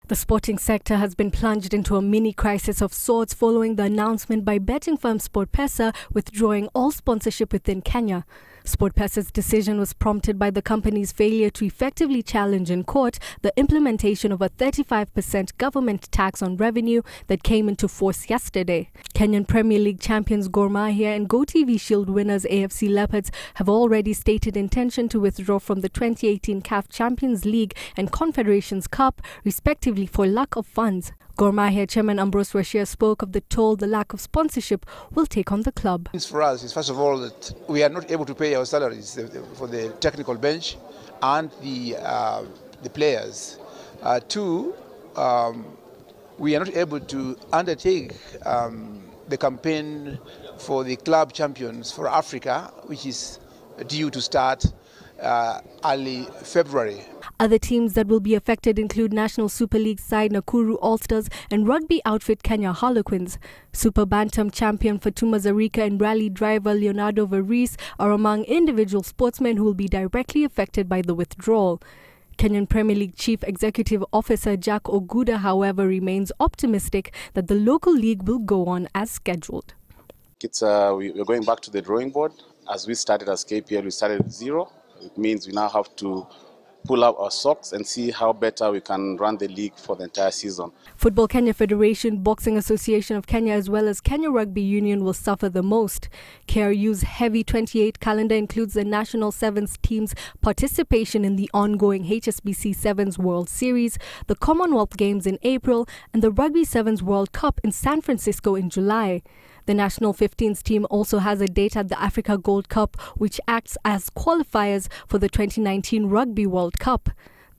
The sporting sector has been plunged into a mini crisis of sorts following the announcement by betting firm SportPesa withdrawing all sponsorship within Kenya. SportPesa's decision was prompted by the company's failure to effectively challenge in court the implementation of a 35% government tax on revenue that came into force yesterday. Kenyan Premier League champions Gor Mahia and GoTV Shield winners AFC Leopards have already stated intention to withdraw from the 2018 CAF Champions League and Confederations Cup, respectively, for lack of funds. Gor Mahia chairman Ambrose Rashia spoke of the toll the lack of sponsorship will take on the club. For us, is first of all that we are not able to pay our salaries for the technical bench and the players. Two, we are not able to undertake the campaign for the club champions for Africa, which is due to start early February. Other teams that will be affected include National Super League side Nakuru All-Stars and rugby outfit Kenya Harlequins. Super Bantam champion Fatuma Zarika and rally driver Leonardo Varis are among individual sportsmen who will be directly affected by the withdrawal. Kenyan Premier League Chief Executive Officer Jack Oguda, however, remains optimistic that the local league will go on as scheduled. We're going back to the drawing board. As we started as KPL, we started with zero. It means we now have to pull out our socks and see how better we can run the league for the entire season. Football Kenya Federation, Boxing Association of Kenya as well as Kenya Rugby Union will suffer the most. KRU's heavy 28 calendar includes the National Sevens team's participation in the ongoing HSBC Sevens World Series, the Commonwealth Games in April and the Rugby Sevens World Cup in San Francisco in July. The National 15s team also has a date at the Africa Gold Cup, which acts as qualifiers for the 2019 Rugby World Cup.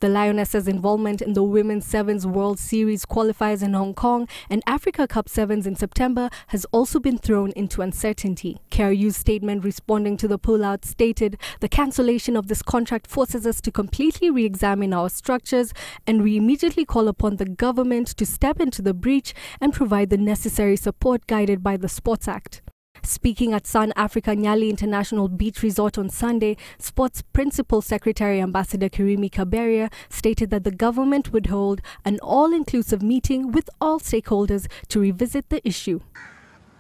The Lionesses' involvement in the Women's Sevens World Series qualifiers in Hong Kong and Africa Cup Sevens in September has also been thrown into uncertainty. KRU's statement responding to the pullout stated, "The cancellation of this contract forces us to completely re-examine our structures and we immediately call upon the government to step into the breach and provide the necessary support guided by the Sports Act." Speaking at Sun Africa Nyali International Beach Resort on Sunday, Sports Principal Secretary Ambassador Kirimi Kaberia stated that the government would hold an all-inclusive meeting with all stakeholders to revisit the issue.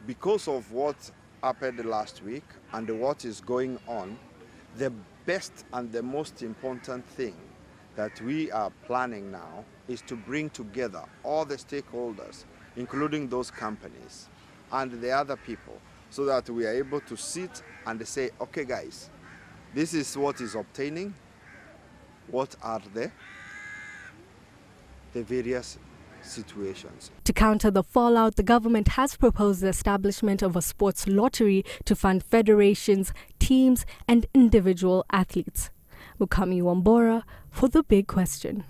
Because of what happened last week and what is going on, the best and the most important thing that we are planning now is to bring together all the stakeholders, including those companies and the other people, so that we are able to sit and say, okay guys, this is what is obtaining, what are the various situations. To counter the fallout, the government has proposed the establishment of a sports lottery to fund federations, teams and individual athletes. Mukami Wambora for The Big Question.